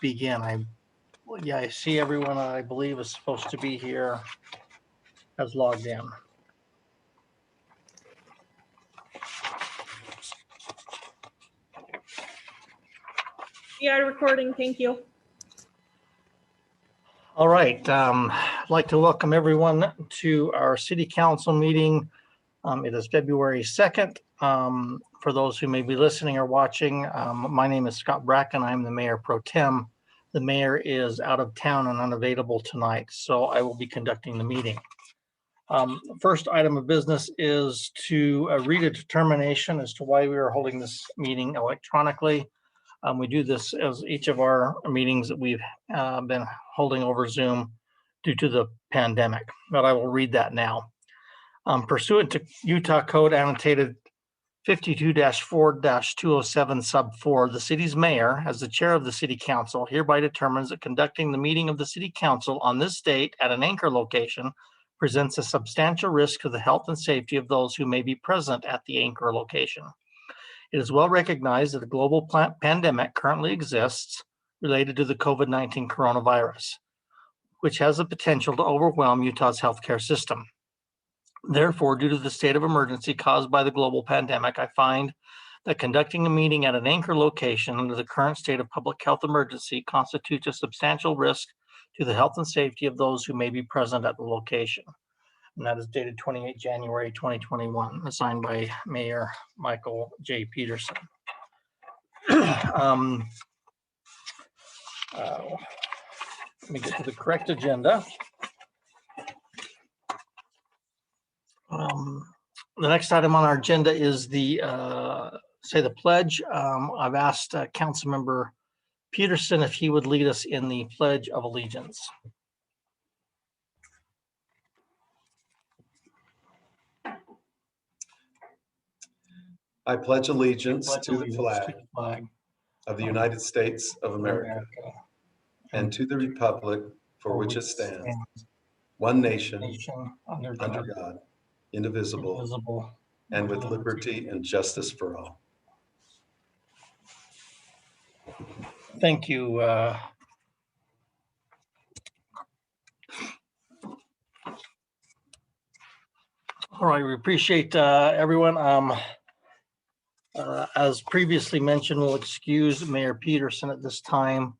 begin. I see everyone I believe is supposed to be here has logged in. Yeah, recording. Thank you. All right. I'd like to welcome everyone to our City Council meeting. It is February 2nd. For those who may be listening or watching, my name is Scott Bracken. I'm the Mayor Pro Tem. The Mayor is out of town and unavailable tonight, so I will be conducting the meeting. First item of business is to read a determination as to why we are holding this meeting electronically. We do this as each of our meetings that we've been holding over Zoom due to the pandemic, but I will read that now. Pursuant to Utah Code annotated 52-4-207 sub 4, the city's mayor, as the chair of the city council, hereby determines that conducting the meeting of the city council on this date at an anchor location presents a substantial risk to the health and safety of those who may be present at the anchor location. It is well recognized that a global pandemic currently exists related to the COVID-19 coronavirus, which has the potential to overwhelm Utah's healthcare system. Therefore, due to the state of emergency caused by the global pandemic, I find that conducting a meeting at an anchor location under the current state of public health emergency constitutes a substantial risk to the health and safety of those who may be present at the location. And that is dated 28 January 2021, signed by Mayor Michael J. Peterson. Let me get to the correct agenda. The next item on our agenda is the pledge. I've asked Councilmember Peterson if he would lead us in the Pledge of Allegiance. I pledge allegiance to the flag of the United States of America and to the republic for which it stands, one nation, under God, indivisible, and with liberty and justice for all. Thank you. All right, we appreciate everyone. As previously mentioned, we'll excuse Mayor Peterson at this time,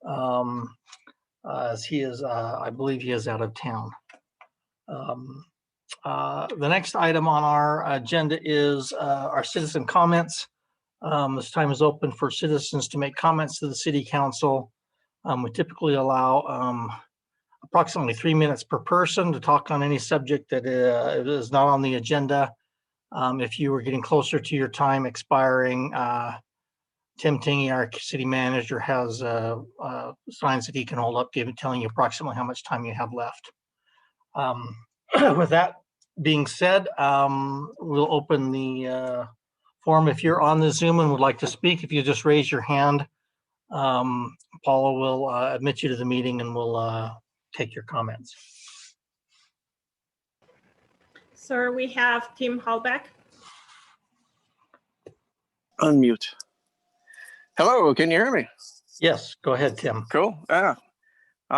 as he is, I believe he is out of town. The next item on our agenda is our citizen comments. This time is open for citizens to make comments to the City Council. We typically allow approximately 3 minutes per person to talk on any subject that is not on the agenda. If you are getting closer to your time expiring, Tim Tingey, our city manager, has signs that he can hold up, telling you approximately how much time you have left. With that being said, we'll open the forum. If you're on the Zoom and would like to speak, if you just raise your hand, Paula will admit you to the meeting and we'll take your comments. Sir, we have Tim Hallback. Unmute. Hello, can you hear me? Yes, go ahead, Tim. Cool. All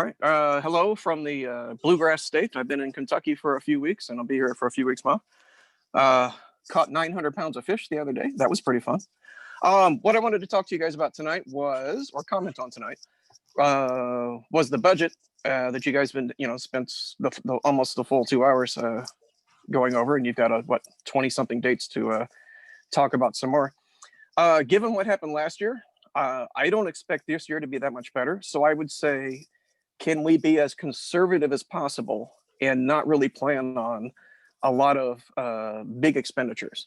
right. Hello from the Bluegrass State. I've been in Kentucky for a few weeks and I'll be here for a few weeks more. Caught 900 pounds of fish the other day. That was pretty fun. What I wanted to talk to you guys about tonight was, or comment on tonight, was the budget that you guys been, spent almost the full 2 hours going over, and you've got 20 something dates to talk about some more. Given what happened last year, I don't expect this year to be that much better. So I would say, can we be as conservative as possible and not really plan on a lot of big expenditures?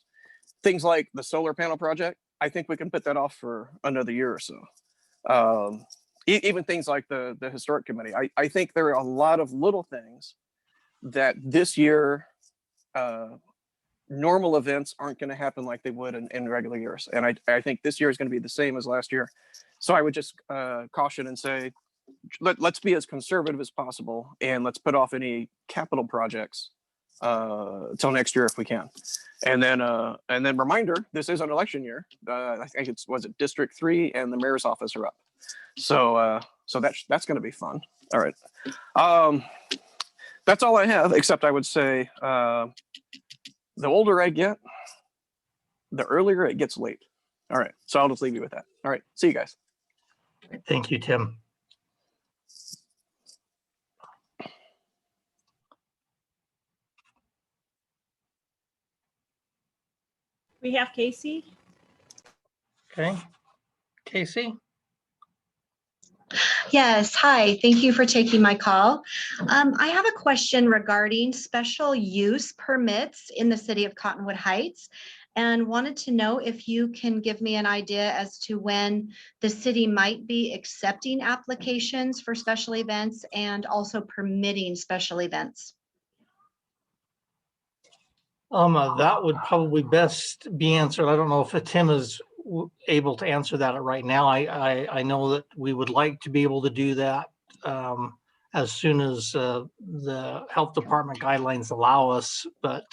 Things like the solar panel project, I think we can put that off for another year or so. Even things like the historic committee. I think there are a lot of little things that this year, normal events aren't going to happen like they would in regular years. And I think this year is going to be the same as last year. So I would just caution and say, let's be as conservative as possible and let's put off any capital projects till next year if we can. And then reminder, this is an election year. I think was it District 3 and the mayor's office are up. So that's going to be fun. All right. That's all I have, except I would say the older I get, the earlier it gets late. All right. So I'll just leave you with that. All right. See you guys. Thank you, Tim. We have Casey. Okay. Casey? Yes, hi. Thank you for taking my call. I have a question regarding special use permits in the city of Cottonwood Heights and wanted to know if you can give me an idea as to when the city might be accepting applications for special events and also permitting special events. That would probably best be answered. I don't know if Tim is able to answer that right now. I know that we would like to be able to do that as soon as the health department guidelines allow us, but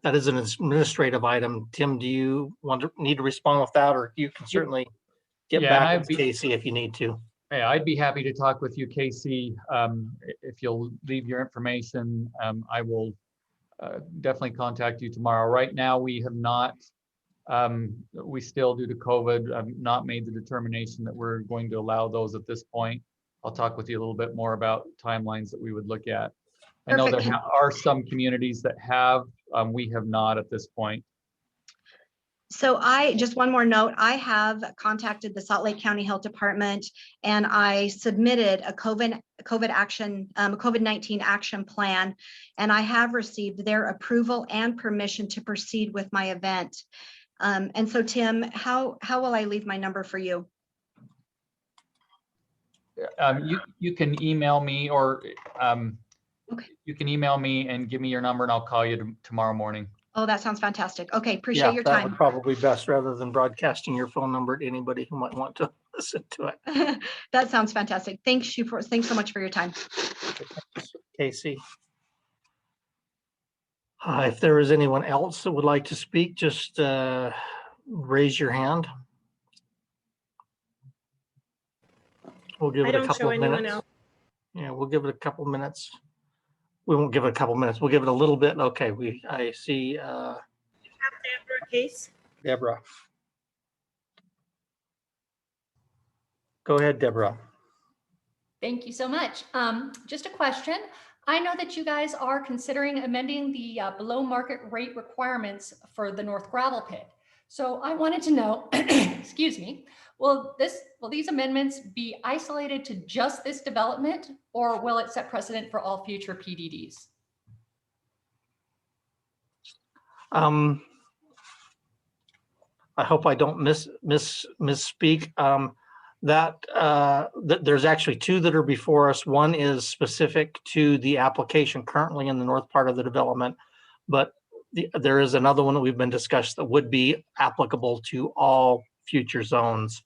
that is an administrative item. Tim, do you need to respond with that, or you can certainly get back with Casey if you need to. Yeah, I'd be happy to talk with you, Casey. If you'll leave your information, I will definitely contact you tomorrow. Right now, we have not, we still, due to COVID, have not made the determination that we're going to allow those at this point. I'll talk with you a little bit more about timelines that we would look at. I know there are some communities that have, we have not at this point. So just one more note, I have contacted the Salt Lake County Health Department and I submitted a COVID-19 action plan, and I have received their approval and permission to proceed with my event. And so Tim, how will I leave my number for you? You can email me, or Okay. you can email me and give me your number and I'll call you tomorrow morning. Oh, that sounds fantastic. Okay, appreciate your That time. would probably best rather than broadcasting your phone number to anybody who might want to listen to it. That sounds fantastic. Thanks so much for your time. Casey. If there is anyone else that would like to speak, just raise your hand. We'll give I it a don't couple show of anyone minutes. else. Yeah, we'll give it a couple of minutes. We won't give it a couple of minutes. We'll give it a little bit. Okay, I see Deborah Case. Deborah. Go ahead, Deborah. Thank you so much. Just a question. I know that you guys are considering amending the below market rate requirements for the North Gravel Pit. So I wanted to know, excuse me, will these amendments be isolated to just this development, or will it set precedent for all future PDDs? I hope I don't misspeak. There's actually two that are before us. One is specific to the application currently in the north part of the development, but there is another one that we've been discussed that would be applicable to all future zones.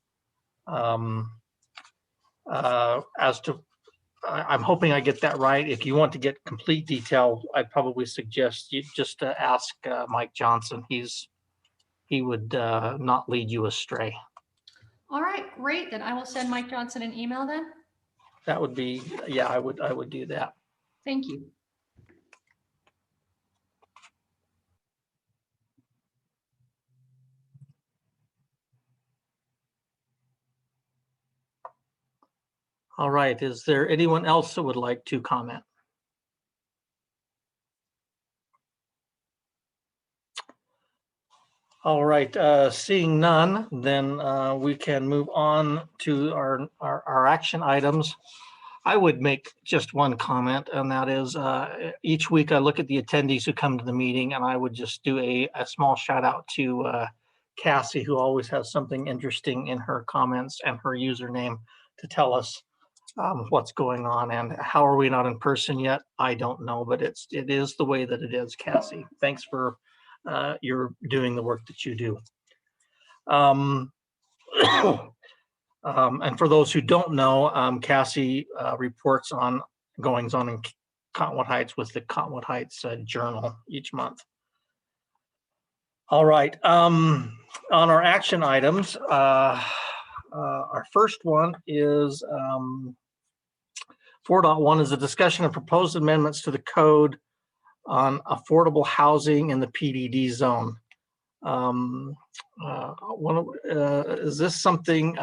I'm hoping I get that right. If you want to get complete detail, I'd probably suggest you just ask Mike Johnson. He would not lead you astray. All right, great. Then I will send Mike Johnson an email then. That would be, yeah, I would do that. Thank you. All right, is there anyone else that would like to comment? All right, seeing none, then we can move on to our action items. I would make just one comment, and that is each week I look at the attendees who come to the meeting, and I would just do a small shout out to Cassie, who always has something interesting in her comments and her username to tell us what's going on. And how are we not in person yet? I don't know, but it is the way that it is, Cassie. Thanks for you're doing the work that you do. And for those who don't know, Cassie reports on goings on Cottonwood Heights with the Cottonwood Heights Journal each month. All right, on our action items, our first one is 4.1 is a discussion of proposed amendments to the code on affordable housing in the PDD zone. Is this something,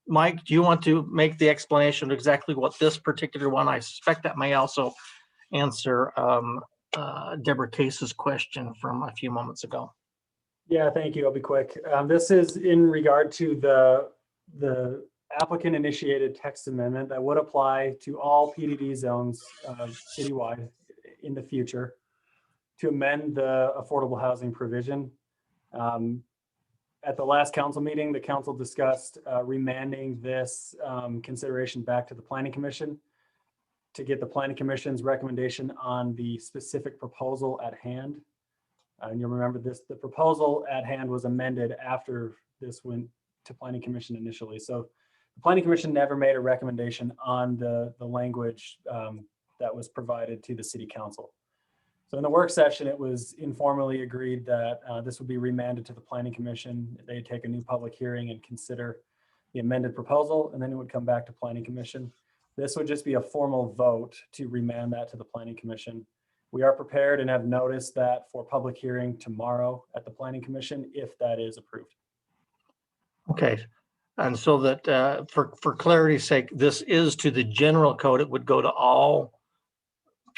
Mike, do you want to make the explanation of exactly what this particular one? I suspect that may also answer Deborah Case's question from a few moments ago. Yeah, thank you. I'll be quick. This is in regard to the applicant initiated text amendment that would apply to all PDD zones citywide in the future to amend the affordable housing provision. At the last council meeting, the council discussed remanding this consideration back to the Planning Commission to get the Planning Commission's recommendation on the specific proposal at hand. And you'll remember this, the proposal at hand was amended after this went to Planning Commission initially. So the Planning Commission never made a recommendation on the language that was provided to the City Council. So in the work session, it was informally agreed that this would be remanded to the Planning Commission. They'd take a new public hearing and consider the amended proposal, and then it would come back to Planning Commission. This would just be a formal vote to remand that to the Planning Commission. We are prepared and have noticed that for public hearing tomorrow at the Planning Commission, if that is approved. Okay, and so that for clarity's sake, this is to the general code. It would go to all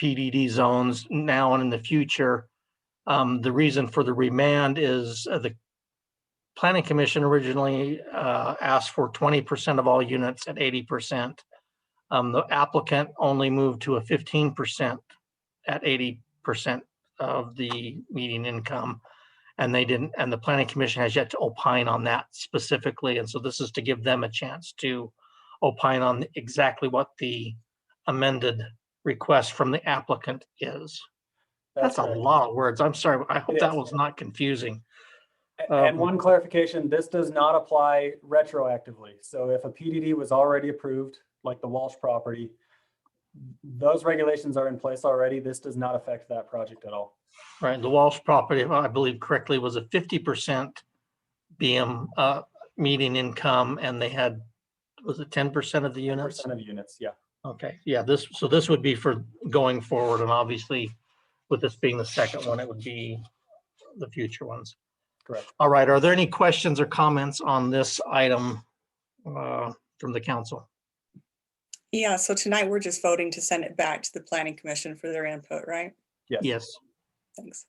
PDD zones now and in the future. The reason for the remand is the Planning Commission originally asked for 20% of all units at 80%. The applicant only moved to a 15% at 80% of the median income, and they didn't. And the Planning Commission has yet to opine on that specifically. And so this is to give them a chance to opine on exactly what the amended request from the applicant is. That's a right. lot of words. I'm sorry. I hope that was not confusing. And one clarification, this does not apply retroactively. So if a PDD was already approved, like the Walsh property, those regulations are in place already. This does not affect that project at all. Right. The Walsh property, if I believe correctly, was a 50% BM median income, and they had, was it 10% of the units? 10% of units, yeah. Okay, yeah, this would be for going forward, and obviously with this being the second one, it would be the future ones. Correct. All right, are there any questions or comments on this item from the council? Yeah, so tonight we're just voting to send it back to the Planning Commission for their input, right? Yes. Yes. Thanks.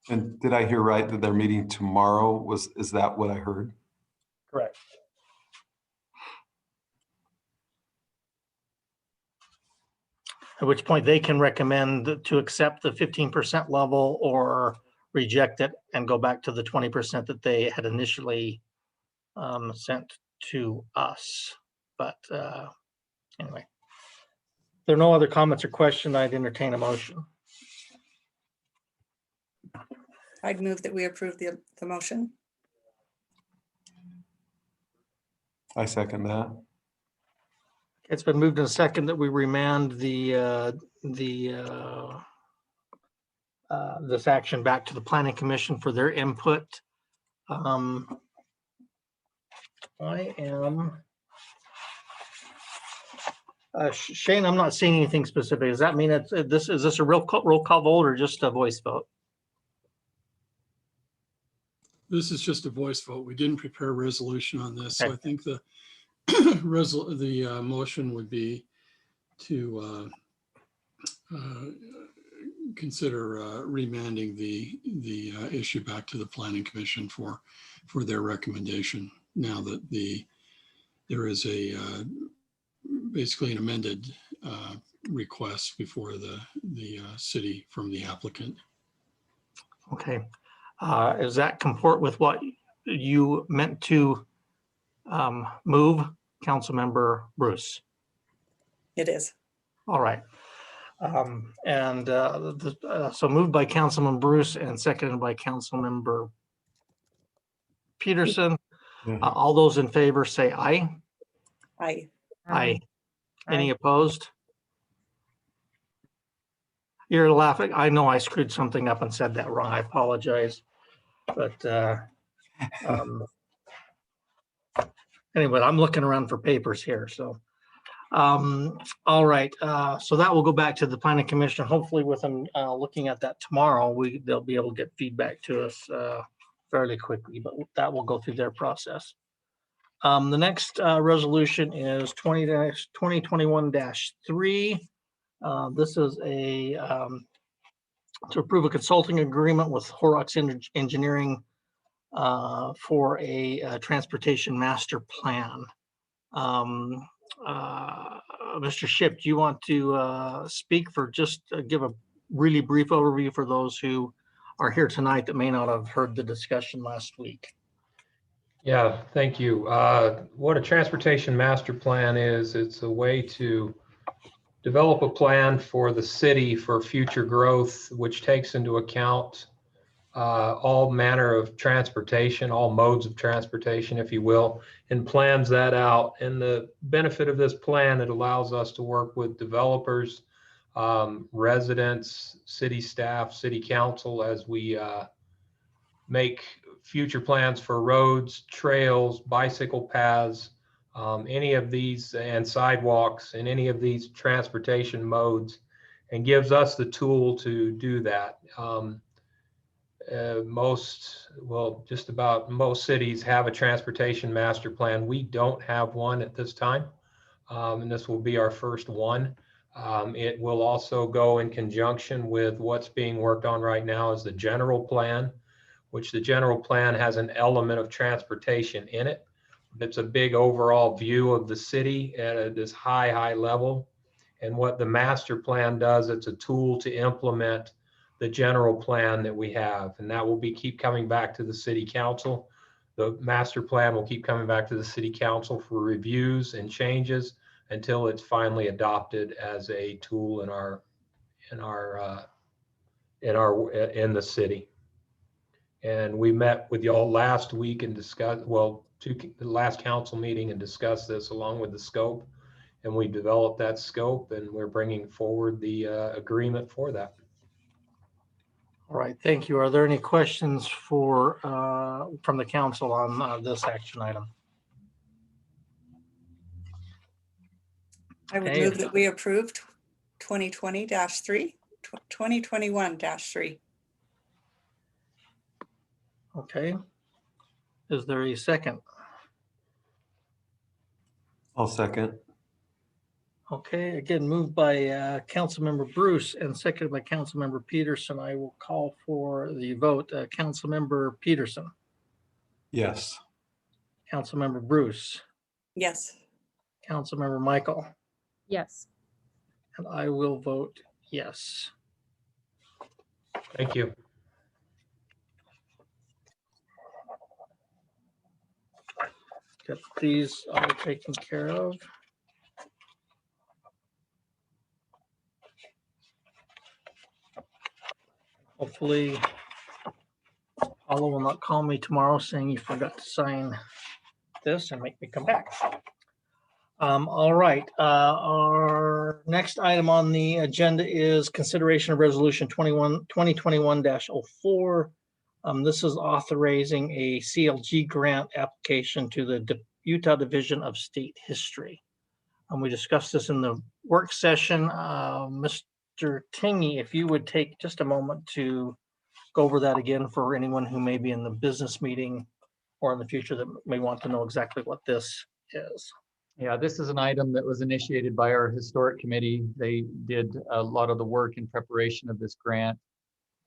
And did I hear right that they're meeting tomorrow? Is that what I heard? Correct. At which point they can recommend to accept the 15% level or reject it and go back to the 20% that they had initially sent to us. But anyway, if there are no other comments or questions, I'd entertain a motion. I'd move that we approve the motion. I second that. It's been moved in a second that we remand this action back to the Planning Commission for their input. I am Shane, I'm not seeing anything specific. Does that mean is this a roll call vote or just a voice vote? This is just a voice vote. We didn't prepare a resolution on this. Okay. So I think the motion would be to consider remanding the issue back to the Planning Commission for their recommendation. Now that there is a basically an amended request before the city from the applicant. Okay. Does that comport with what you meant to move, Councilmember Bruce? It is. All right. So moved by Councilman Bruce and seconded by Councilmember Peterson. Yeah. All those in favor say aye. Aye. Aye. Any opposed? You're laughing. I know I screwed something up and said that wrong. I apologize. But anyway, I'm looking around for papers here. So, all right. So that will go back to the planning commission. Hopefully with them looking at that tomorrow, they'll be able to get feedback to us fairly quickly, but that will go through their process. The next resolution is 2021-3. This is to approve a consulting agreement with Horrocks Engineering for a transportation master plan. Mr. Shipp, do you want to speak for just give a really brief overview for those who are here tonight that may not have heard the discussion last week? Yeah, thank you. What a transportation master plan is, it's a way to develop a plan for the city for future growth, which takes into account all manner of transportation, all modes of transportation, if you will, and plans that out. And the benefit of this plan, it allows us to work with developers, residents, city staff, city council, as we make future plans for roads, trails, bicycle paths, any of these, and sidewalks, and any of these transportation modes, and gives us the tool to do that. Just about most cities have a transportation master plan. We don't have one at this time, and this will be our first one. It will also go in conjunction with what's being worked on right now is the general plan, which the general plan has an element of transportation in it. It's a big overall view of the city at this high level. And what the master plan does, it's a tool to implement the general plan that we have. And that will keep coming back to the city council. The master plan will keep coming back to the city council for reviews and changes until it's finally adopted as a tool in the city. And we met with y'all last week and discussed, the last council meeting, and discussed this along with the scope. And we developed that scope, and we're bringing forward the agreement for that. All right, thank you. Are there any questions from the council on this action item? I would move that we approved 2020-3, 2021-3. Okay. Is there a second? I'll second. Okay, again, moved by Councilmember Bruce and seconded by Councilmember Peterson. I will call for the vote. Councilmember Peterson. Yes. Councilmember Bruce. Yes. Councilmember Michael. Yes. And I will vote yes. Thank you. Got these all taken care of. Hopefully, Paula will not call me tomorrow saying you forgot to sign this and make me come back. All right. Our next item on the agenda is consideration of resolution 2021-04. This is authorizing a CLG grant application to the Utah Division of State History. We discussed this in the work session. Mr. Tingy, if you would take just a moment to go over that again for anyone who may be in the business meeting or in the future that may want to know exactly what this is. Yeah, this is an item that was initiated by our historic committee. They did a lot of the work in preparation of this grant.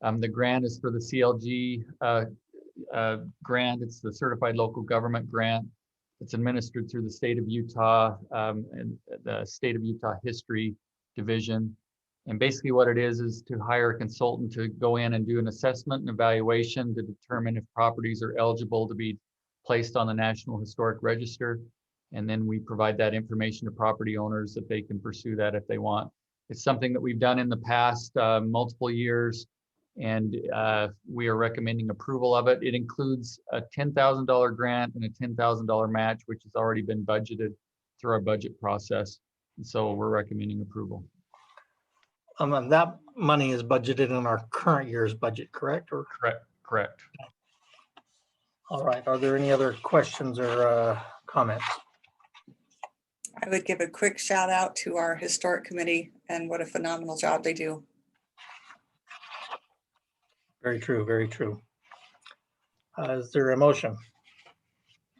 The grant is for the CLG grant. It's the Certified Local Government Grant. It's administered through the state of Utah and the state of Utah History Division. And basically what it is to hire a consultant to go in and do an assessment and evaluation to determine if properties are eligible to be placed on the National Historic Register. And then we provide that information to property owners that they can pursue that if they want. It's something that we've done in the past multiple years, and we are recommending approval of it. It includes a $10,000 grant and a $10,000 match, which has already been budgeted through our budget process. So we're recommending approval. And that money is budgeted in our current year's budget, correct? Or Correct. all right, are there any other questions or comments? I would give a quick shout out to our historic committee and what a phenomenal job they do. Very true, very true. Is there a motion?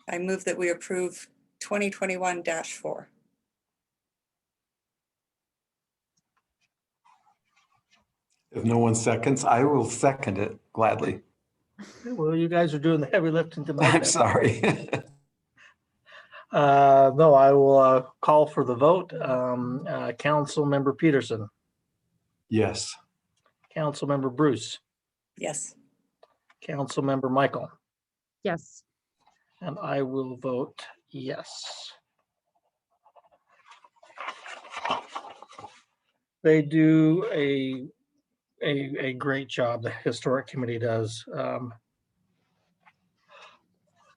I move that we approve 2021-4. If no one seconds, I will second it gladly. Well, you guys are doing the heavy lifting tonight. I'm sorry. No, I will call for the vote. Councilmember Peterson, Yes. Councilmember Bruce, Yes. Councilmember Michael, Yes. and I will vote yes. They do a great job. The historic committee does.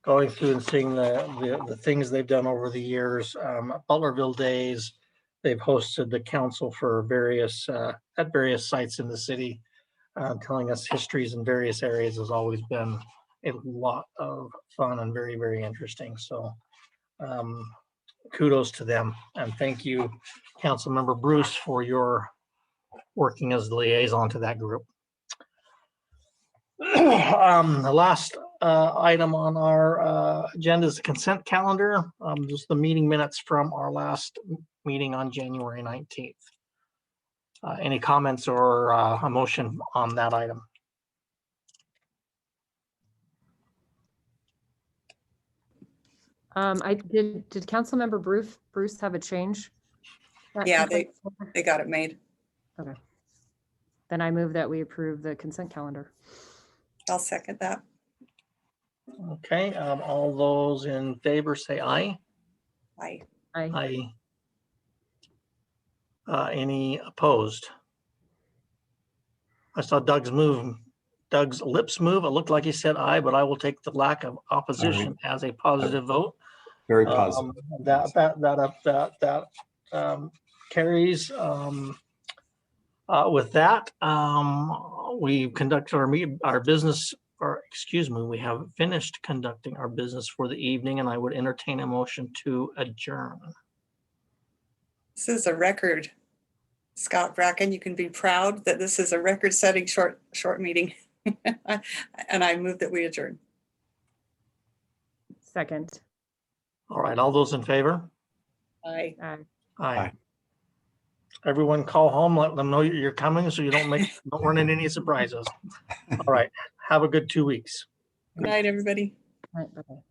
Going through and seeing the things they've done over the years. Butlerville Days, they've hosted the council for various at various sites in the city, telling us histories in various areas has always been a lot of fun and very, very interesting. So kudos to them. And thank you, Councilmember Bruce, for your working as the liaison to that group. The last item on our agenda is the consent calendar, just the meeting minutes from our last meeting on January 19th. Any comments or a motion on that item? Did Councilmember Bruce have a change? Yeah, they got it made. Okay. Then I move that we approve the consent calendar. I'll second that. Okay, all those in favor say aye. Aye. Aye. Aye. Any opposed? I saw Doug's lips move. It looked like he said aye, but I will take the lack of opposition as a positive vote. Very positive. That carries. With that, we've conducted our business, or excuse me, we have finished conducting our business for the evening, and I would entertain a motion to adjourn. This is a record. Scott Bracken, you can be proud that this is a record-setting short meeting. And I move that we adjourn. Second. All right, all those in favor? Aye. Aye. Aye. Everyone call home, let them know you're coming so you don't run into any surprises. All right, have a good 2 weeks. Good night, everybody. All right, bye-bye.